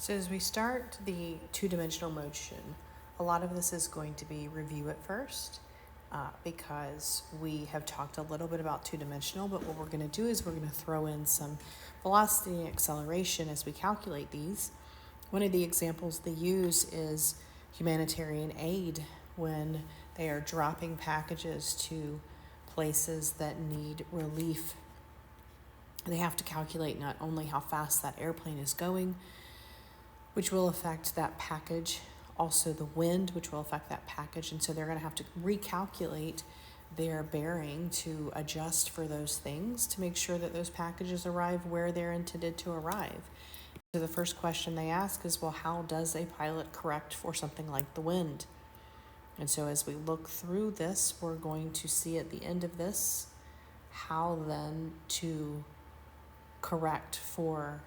So as we start the two-dimensional motion, a lot of this is going to be review at first because we have talked a little bit about two-dimensional, but what we're going to do is we're going to throw in some velocity and acceleration as we calculate these. One of the examples they use is humanitarian aid when they are dropping packages to places that need relief. They have to calculate not only how fast that airplane is going, which will affect that package, also the wind, which will affect that package. And so they're going to have to recalculate their bearing to adjust for those things to make sure that those packages arrive where they're intended to arrive. So the first question they ask is, well, how does a pilot correct for something like the wind? And so as we look through this, we're going to see at the end of this how then to correct for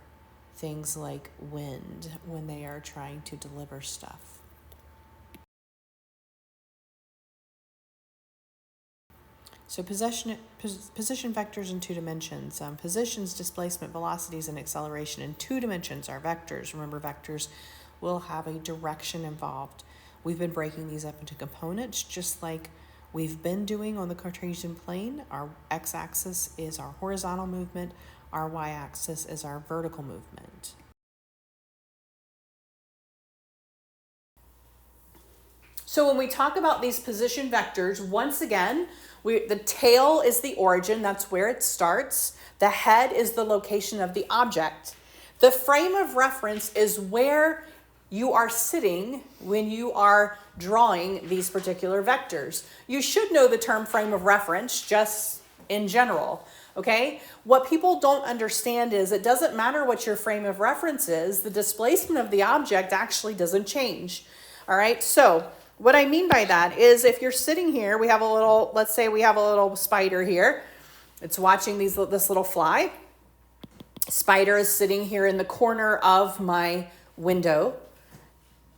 things like wind when they are trying to deliver stuff. So position vectors in two dimensions. Positions, displacement, velocities, and acceleration in two dimensions are vectors. Remember, vectors will have a direction involved. We've been breaking these up into components just like we've been doing on the Cartesian plane. Our x-axis is our horizontal movement. Our y-axis is our vertical movement. So when we talk about these position vectors, once again, the tail is the origin, that's where it starts. The head is the location of the object. The frame of reference is where you are sitting when you are drawing these particular vectors. You should know the term frame of reference just in general. Okay, what people don't understand is it doesn't matter what your frame of reference is, the displacement of the object actually doesn't change. All right, so what I mean by that is if you're sitting here, we have a little, let's say we have a little spider here. It's watching this little fly. Spider is sitting here in the corner of my window.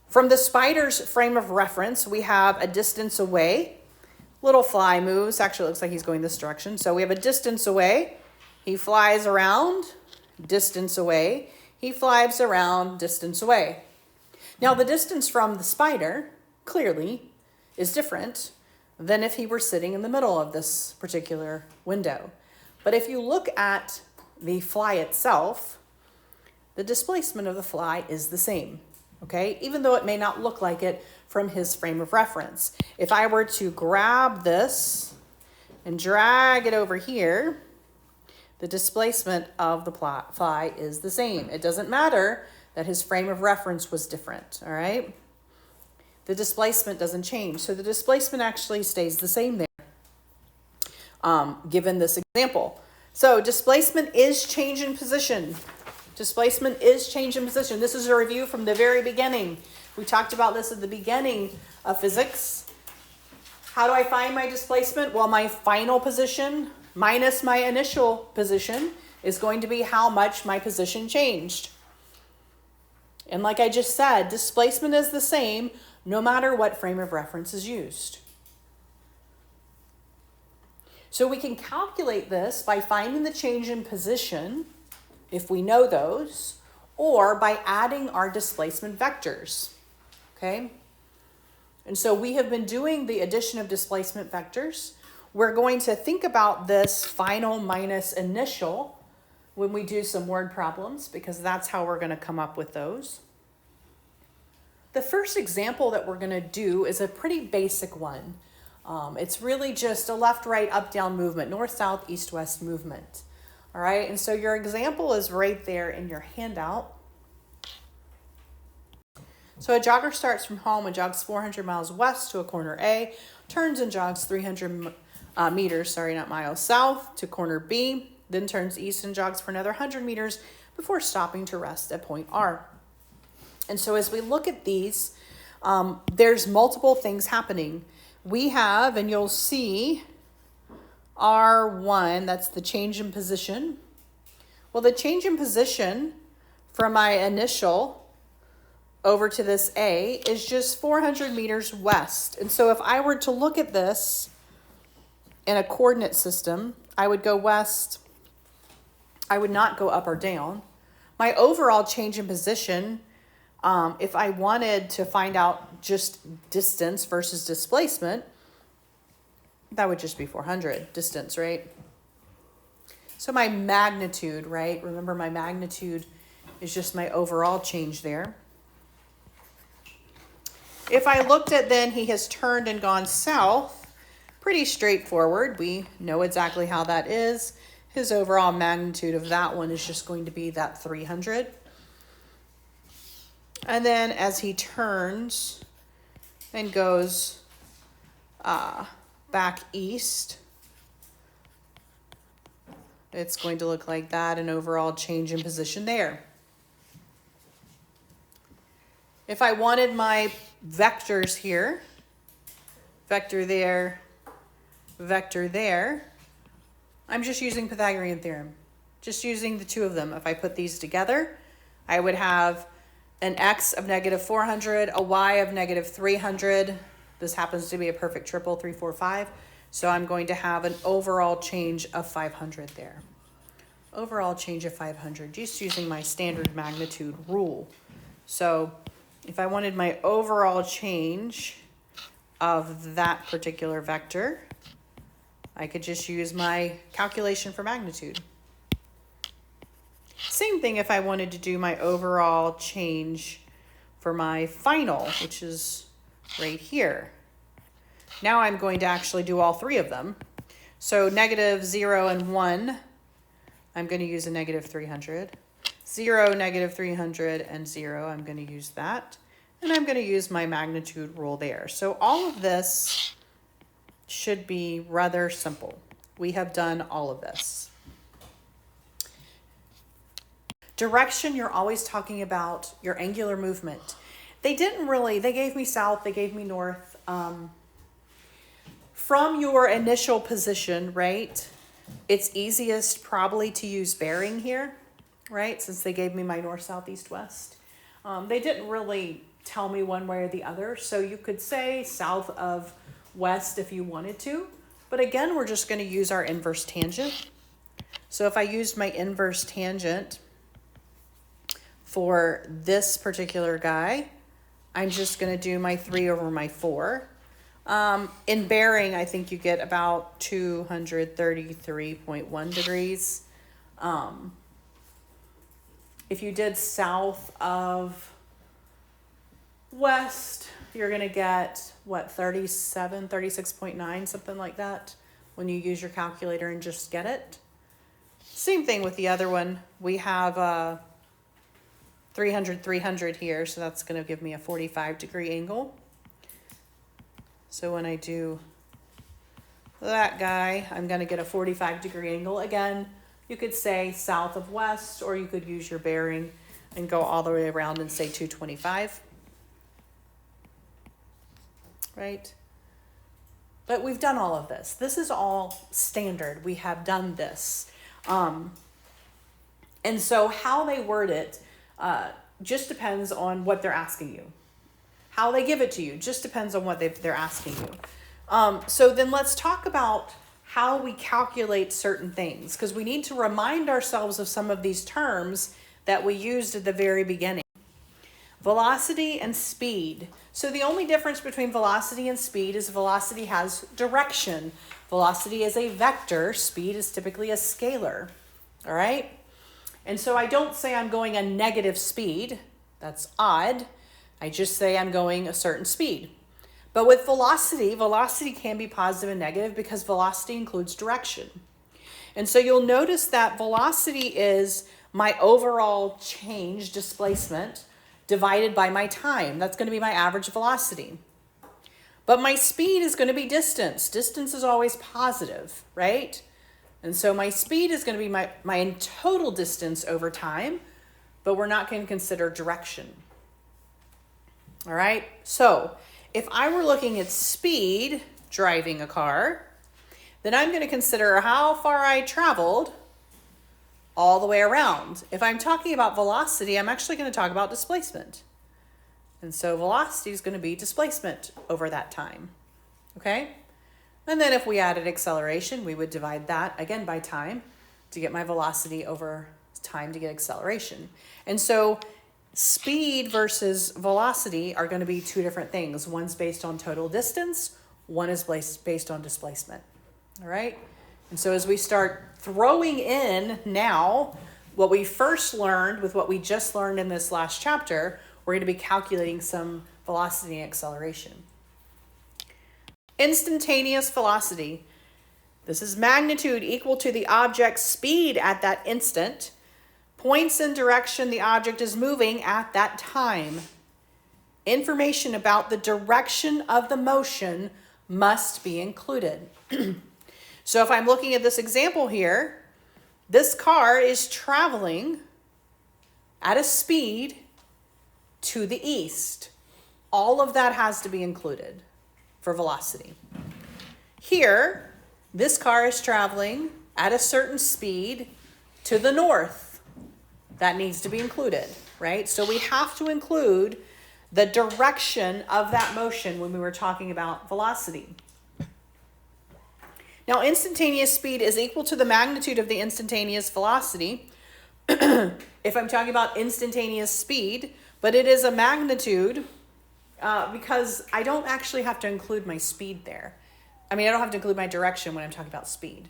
From the spider's frame of reference, we have a distance away. Little fly moves. Actually, it looks like he's going this direction. So we have a distance away. He flies around, distance away. He flies around, distance away. Now, the distance from the spider, clearly, is different than if he were sitting in the middle of this particular window. But if you look at the fly itself, the displacement of the fly is the same. Okay, even though it may not look like it from his frame of reference. If I were to grab this and drag it over here, the displacement of the fly is the same. It doesn't matter that his frame of reference was different, all right? The displacement doesn't change. So the displacement actually stays the same there, given this example. So displacement is change in position. Displacement is change in position. This is a review from the very beginning. We talked about this at the beginning of physics. How do I find my displacement? Well, my final position minus my initial position is going to be how much my position changed. And like I just said, displacement is the same no matter what frame of reference is used. So we can calculate this by finding the change in position if we know those, or by adding our displacement vectors, okay? And so we have been doing the addition of displacement vectors. We're going to think about this final minus initial when we do some word problems, because that's how we're going to come up with those. The first example that we're going to do is a pretty basic one. It's really just a left, right, up, down movement, north, south, east, west movement. All right, and so your example is right there in your handout. So a jogger starts from home and jogs 400 miles west to a corner A, turns and jogs 300 meters, not miles, south to corner B, then turns east and jogs for another 100 meters before stopping to rest at point R. And so as we look at these, there's multiple things happening. We have, and you'll see, R1, that's the change in position. Well, the change in position from my initial over to this A is just 400 meters west. And so if I were to look at this in a coordinate system, I would go west. I would not go up or down. My overall change in position If I wanted to find out just distance versus displacement, that would just be 400 distance, right? So my magnitude, right? Remember, my magnitude is just my overall change there. If I looked at then he has turned and gone south, pretty straightforward. We know exactly how that is. His overall magnitude of that one is just going to be that 300. And then as he turns and goes back east, it's going to look like that, an overall change in position there. If I wanted my vectors here, vector there, I'm just using Pythagorean theorem, just using the two of them. If I put these together, I would have an x of negative 400, a y of negative 300. This happens to be a perfect triple, 3, 4, 5. So I'm going to have an overall change of 500 there. Overall change of 500, just using my standard magnitude rule. So if I wanted my overall change of that particular vector, I could just use my calculation for magnitude. Same thing if I wanted to do my overall change for my final, which is right here. Now I'm going to actually do all three of them. So negative 0 and 1, I'm going to use a negative 300. 0, negative 300, and 0, I'm going to use that. And I'm going to use my magnitude rule there. So all of this should be rather simple. We have done all of this. Direction, you're always talking about your angular movement. They gave me south, they gave me north. From your initial position, right, it's easiest probably to use bearing here, right, since they gave me my north, south, east, west. They didn't really tell me one way or the other, so you could say south of west if you wanted to. But again, we're just going to use our inverse tangent. So if I used my inverse tangent for this particular guy, I'm just going to do my 3 over my 4. In bearing, I think you get about 233.1 degrees. If you did south of west, you're going to get, what, 37, 36.9, something like that, when you use your calculator and just get it. Same thing with the other one. We have 300 here, so that's going to give me a 45-degree angle. So when I do that guy, I'm going to get a 45-degree angle. Again, you could say south of west, or you could use your bearing and go all the way around and say 225. Right? But we've done all of this. This is all standard. We have done this. And so how they word it just depends on what they're asking you. How they give it to you just depends on what they're asking you. So then let's talk about how we calculate certain things, because we need to remind ourselves of some of these terms that we used at the very beginning. Velocity and speed. So the only difference between velocity and speed is velocity has direction. Velocity is a vector. Speed is typically a scalar. All right? And so I don't say I'm going a negative speed. That's odd. I just say I'm going a certain speed. But with velocity, velocity can be positive and negative because velocity includes direction. And so you'll notice that velocity is my overall change, displacement, divided by my time. That's going to be my average velocity. But my speed is going to be distance. Distance is always positive, right? And so my speed is going to be my total distance over time, but we're not going to consider direction. All right? So if I were looking at speed driving a car, then I'm going to consider how far I traveled all the way around. If I'm talking about velocity, I'm actually going to talk about displacement. And so velocity is going to be displacement over that time. Okay? And then if we added acceleration, we would divide that again by time to get my velocity over time to get acceleration. And so Speed versus velocity are going to be two different things. One's based on total distance, one is based on displacement. All right? And so as we start throwing in now what we first learned with what we just learned in this last chapter, we're going to be calculating some velocity and acceleration. Instantaneous velocity. This is magnitude equal to the object's speed at that instant. Points in direction the object is moving at that time. Information about the direction of the motion must be included. So if I'm looking at this example here, this car is traveling at a speed to the east. All of that has to be included for velocity. Here, this car is traveling at a certain speed to the north. That needs to be included, right? So we have to include the direction of that motion when we were talking about velocity. Now, instantaneous speed is equal to the magnitude of the instantaneous velocity. If I'm talking about instantaneous speed, but it is a magnitude because I don't actually have to include my speed there. I mean, I don't have to include my direction when I'm talking about speed.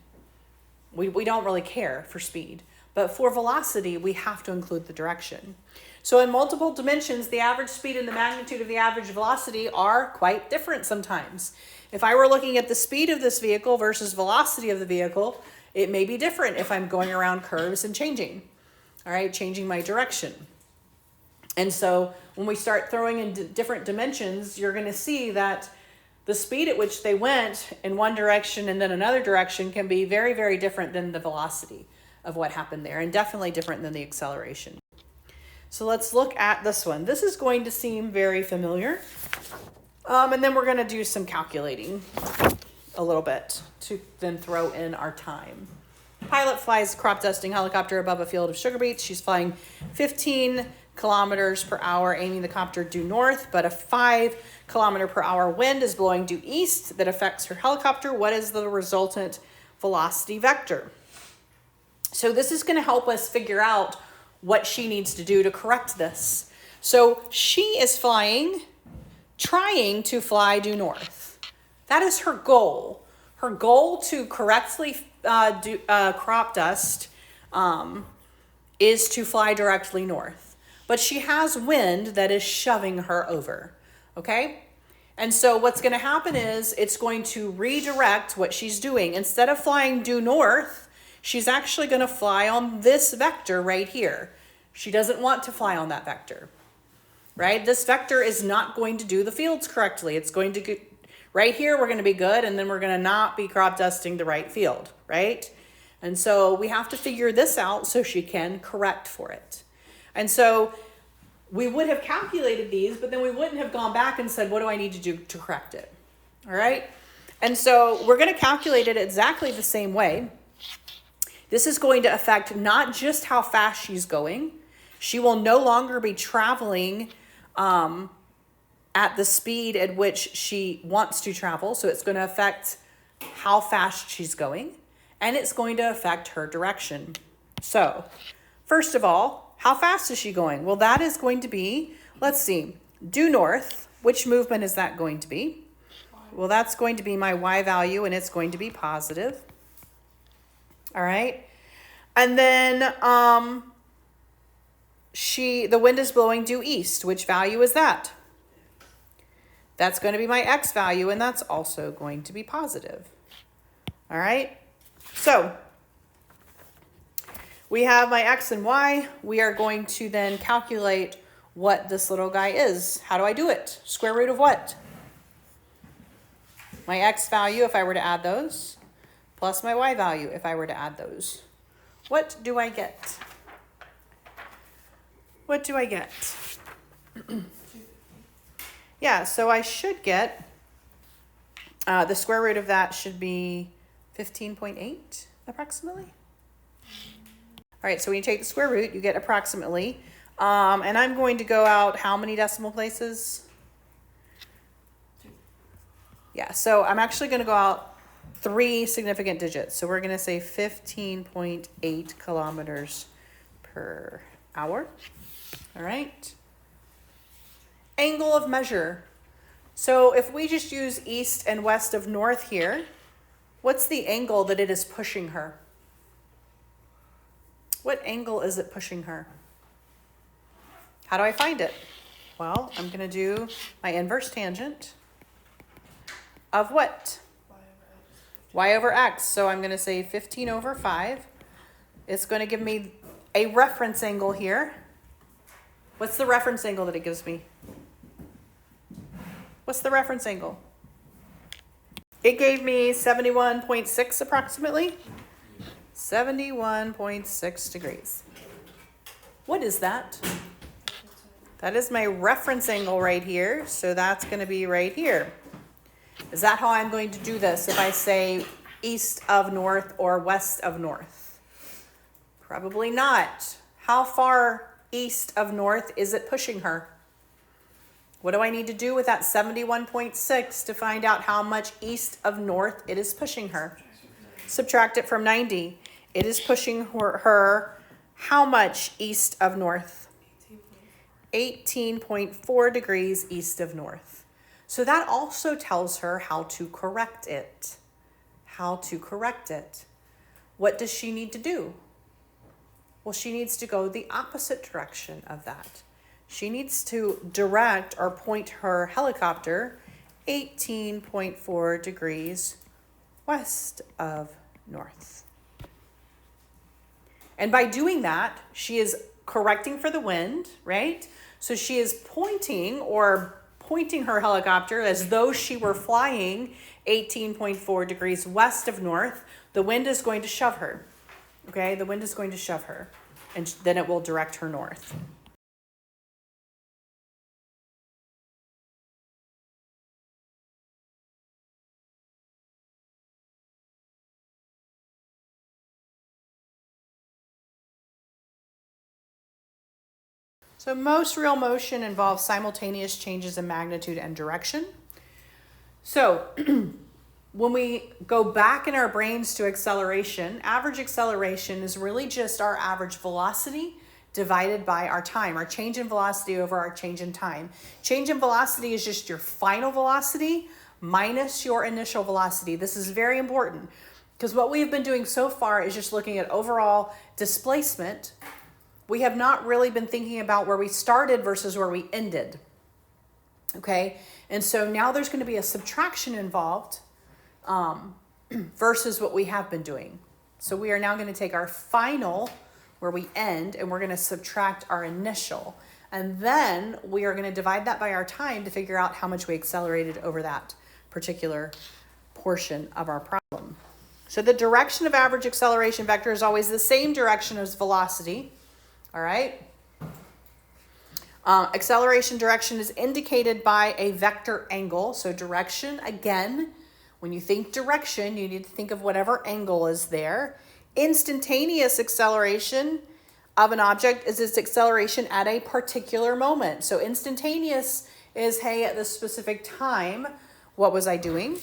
We don't really care for speed. But for velocity, we have to include the direction. So in multiple dimensions, the average speed and the magnitude of the average velocity are quite different sometimes. If I were looking at the speed of this vehicle versus velocity of the vehicle, it may be different if I'm going around curves and changing, all right, changing my direction. And so when we start throwing in different dimensions, you're going to see that the speed at which they went in one direction and then another direction can be very, very different than the velocity of what happened there, and definitely different than the acceleration. So let's look at this one. This is going to seem very familiar. And then we're going to do some calculating a little bit to then throw in our time. Pilot flies a crop dusting helicopter above a field of sugar beets. She's flying 15 kilometers per hour, aiming the copter due north, but a 5 kilometer per hour wind is blowing due east that affects her helicopter. What is the resultant velocity vector? So this is going to help us figure out what she needs to do to correct this. So she is trying to fly due north. That is her goal. Her goal to correctly crop dust is to fly directly north. But she has wind that is shoving her over, okay? And so what's going to happen is it's going to redirect what she's doing. Instead of flying due north, she's actually going to fly on this vector right here. She doesn't want to fly on that vector, right? This vector is not going to do the fields correctly. It's going to, right here, we're going to be good, and then we're going to not be crop dusting the right field, right? And so we have to figure this out so she can correct for it. And so we would have calculated these, but then we wouldn't have gone back and said, what do I need to do to correct it? All right? And so we're going to calculate it exactly the same way. This is going to affect not just how fast she's going. She will no longer be traveling at the speed at which she wants to travel. So it's going to affect how fast she's going, and it's going to affect her direction. So first of all, how fast is she going? Well, that is going to be, let's see, due north. Which movement is that going to be? Well, that's going to be my y value, and it's going to be positive. All right. And then the wind is blowing due east. Which value is that? That's going to be my x value, and that's also going to be positive. All right. So we have my x and y. We are going to then calculate what this little guy is. How do I do it? Square root of what? My x value, if I were to add those, plus my y value, if I were to add those. What do I get? What do I get? Yeah, so I should get, the square root of that should be 15.8 approximately. All right, so when you take the square root, you get approximately. And I'm going to go out how many decimal places? 2. Yeah, so I'm actually going to go out 3 significant digits. So we're going to say 15.8 kilometers per hour. All right. Angle of measure. So if we just use east and west of north here, what's the angle that it is pushing her? What angle is it pushing her? How do I find it? Well, I'm going to do my inverse tangent of what? Y over x. So I'm going to say 15 over 5. It's going to give me a reference angle here. What's the reference angle that it gives me? What's the reference angle? It gave me 71.6 approximately. 71.6 degrees. What is that? That is my reference angle right here. So that's going to be right here. Is that how I'm going to do this if I say east of north or west of north? Probably not. How far east of north is it pushing her? What do I need to do with that 71.6 to find out how much east of north it is pushing her? Subtract it from 90. It is pushing her how much east of north? 18.4 degrees east of north. So that also tells her how to correct it. How to correct it. What does she need to do? Well, she needs to go the opposite direction of that. She needs to direct or point her helicopter 18.4 degrees west of north. And by doing that, she is correcting for the wind, right? So she is pointing her helicopter as though she were flying 18.4 degrees west of north. The wind is going to shove her, okay? The wind is going to shove her, and then it will direct her north. So most real motion involves simultaneous changes in magnitude and direction. So when we go back in our brains to acceleration, average acceleration is really just our average velocity divided by our time, our change in velocity over our change in time. Change in velocity is just your final velocity minus your initial velocity. This is very important because what we've been doing so far is just looking at overall displacement. We have not really been thinking about where we started versus where we ended, okay? And so now there's going to be a subtraction involved versus what we have been doing. So we are now going to take our final, where we end, and we're going to subtract our initial. And then we are going to divide that by our time to figure out how much we accelerated over that particular portion of our problem. So the direction of average acceleration vector is always the same direction as velocity. All right. Acceleration direction is indicated by a vector angle. So direction, again, when you think direction, you need to think of whatever angle is there. Instantaneous acceleration of an object is its acceleration at a particular moment. So instantaneous is, hey, at this specific time, what was I doing?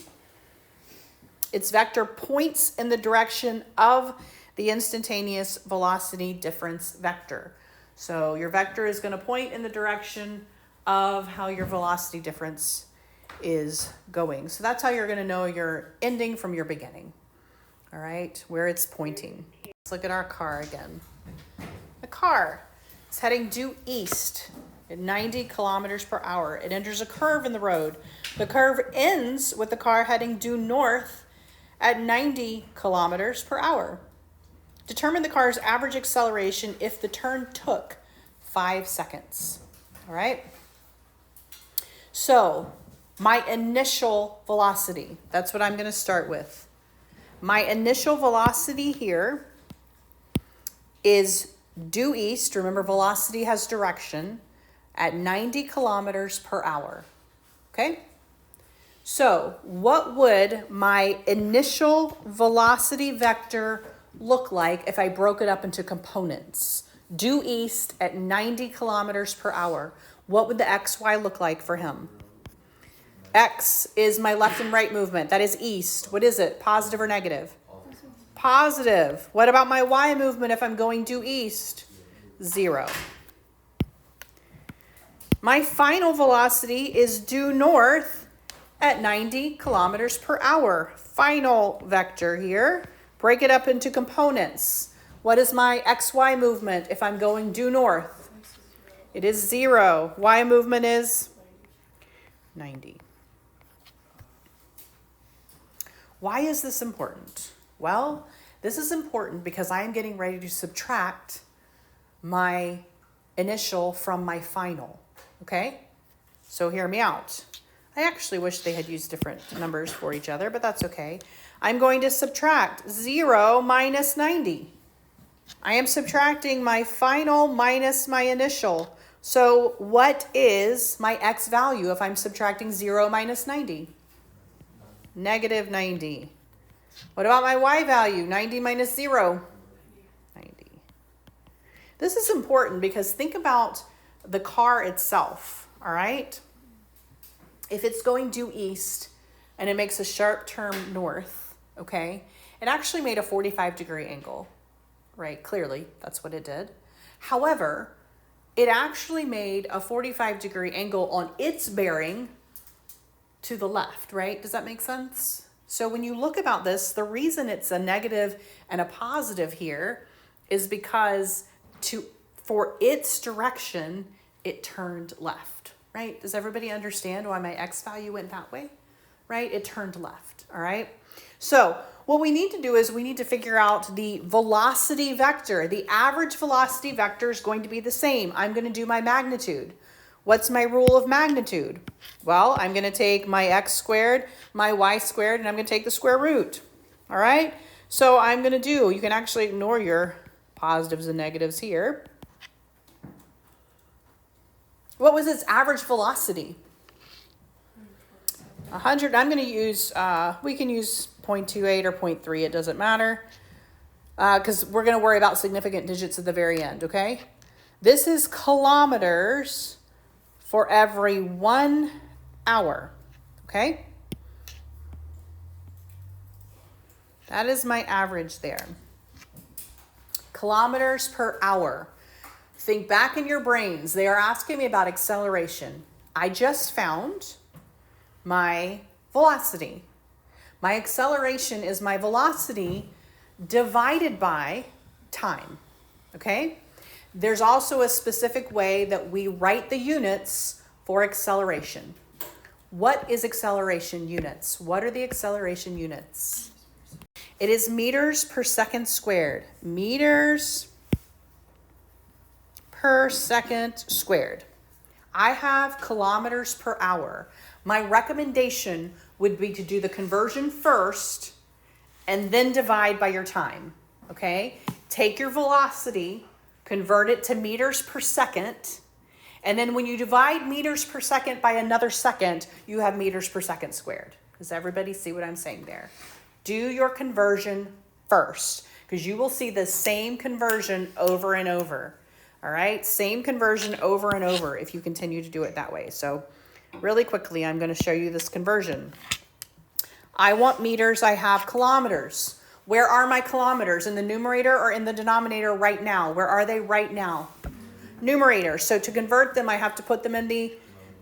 Its vector points in the direction of the instantaneous velocity difference vector. So your vector is going to point in the direction of how your velocity difference is going. So that's how you're going to know your ending from your beginning. All right, where it's pointing. Let's look at our car again. The car is heading due east at 90 kilometers per hour. It enters a curve in the road. The curve ends with the car heading due north at 90 kilometers per hour. Determine the car's average acceleration if the turn took 5 seconds. All right. So my initial velocity, that's what I'm going to start with. My initial velocity here is due east. Remember, velocity has direction at 90 kilometers per hour. Okay. So what would my initial velocity vector look like if I broke it up into components? Due east at 90 kilometers per hour. What would the XY look like for him? X is my left and right movement. That is east. What is it? Positive or negative? Positive. What about my Y movement if I'm going due east? 0. My final velocity is due north at 90 kilometers per hour. Final vector here. Break it up into components. What is my XY movement if I'm going due north? It is 0. Y movement is 90. Why is this important? Well, this is important because I am getting ready to subtract my initial from my final, okay? So hear me out. I actually wish they had used different numbers for each other, but that's okay. I'm going to subtract 0 minus 90. I am subtracting my final minus my initial. So what is my x value if I'm subtracting 0 minus 90? Negative 90. What about my y value? 90 minus 0? 90. This is important because think about the car itself, all right? If it's going due east and it makes a sharp turn north, okay, it actually made a 45-degree angle, right? Clearly, that's what it did. However, it actually made a 45-degree angle on its bearing to the left, right? Does that make sense? So when you look about this, the reason it's a negative and a positive here is because for its direction, it turned left, right? Does everybody understand why my x value went that way, right? It turned left, all right? So what we need to do is we need to figure out the velocity vector. The average velocity vector is going to be the same. I'm going to do my magnitude. What's my rule of magnitude? Well, I'm going to take my x squared, my y squared, and I'm going to take the square root. All right? So I'm going to do, you can actually ignore your positives and negatives here. What was its average velocity? 100. I'm going to use, we can use 0.28 or 0.3. It doesn't matter because we're going to worry about significant digits at the very end, okay? This is kilometers for every 1 hour, okay? That is my average there. Kilometers per hour. Think back in your brains. They are asking me about acceleration. I just found my velocity. My acceleration is my velocity divided by time, okay? There's also a specific way that we write the units for acceleration. What is acceleration units? What are the acceleration units? It is meters per second squared. Meters per second squared. I have kilometers per hour. My recommendation would be to do the conversion first and then divide by your time, okay? Take your velocity, convert it to meters per second, and then when you divide meters per second by another second, you have meters per second squared. Does everybody see what I'm saying there? Do your conversion first, because you will see the same conversion over and over. All right, same conversion over and over if you continue to do it that way. So really quickly, I'm going to show you this conversion. I want meters, I have kilometers. Where are my kilometers? In the numerator or in the denominator right now? Where are they right now? Numerator. So to convert them, I have to put them in the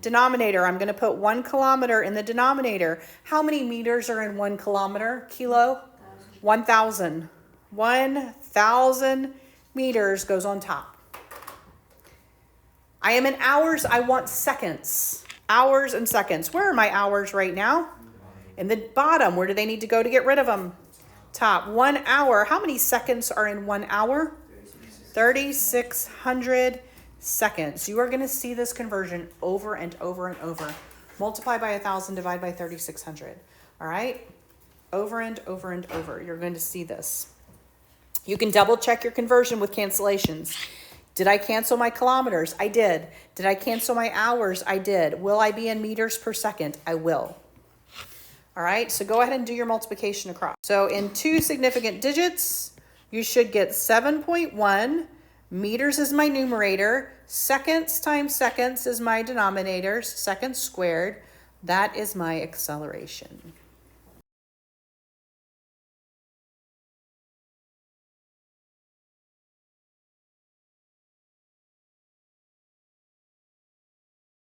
denominator. I'm going to put 1 kilometer in the denominator. How many meters are in 1 kilometer? Kilo? 1,000. 1,000 meters goes on top. I am in hours. I want seconds. Hours and seconds. Where are my hours right now? In the bottom. Where do they need to go to get rid of them? Top. 1 hour. How many seconds are in 1 hour? 3,600 seconds. You are going to see this conversion over and over and over. Multiply by 1,000, divide by 3,600. All right? Over and over and over. You're going to see this. You can double check your conversion with cancellations. Did I cancel my kilometers? I did. Did I cancel my hours? I did. Will I be in meters per second? I will. All right, so go ahead and do your multiplication across. So in 2 significant digits, you should get 7.1. Meters is my numerator. Seconds times seconds is my denominator. Seconds squared. That is my acceleration.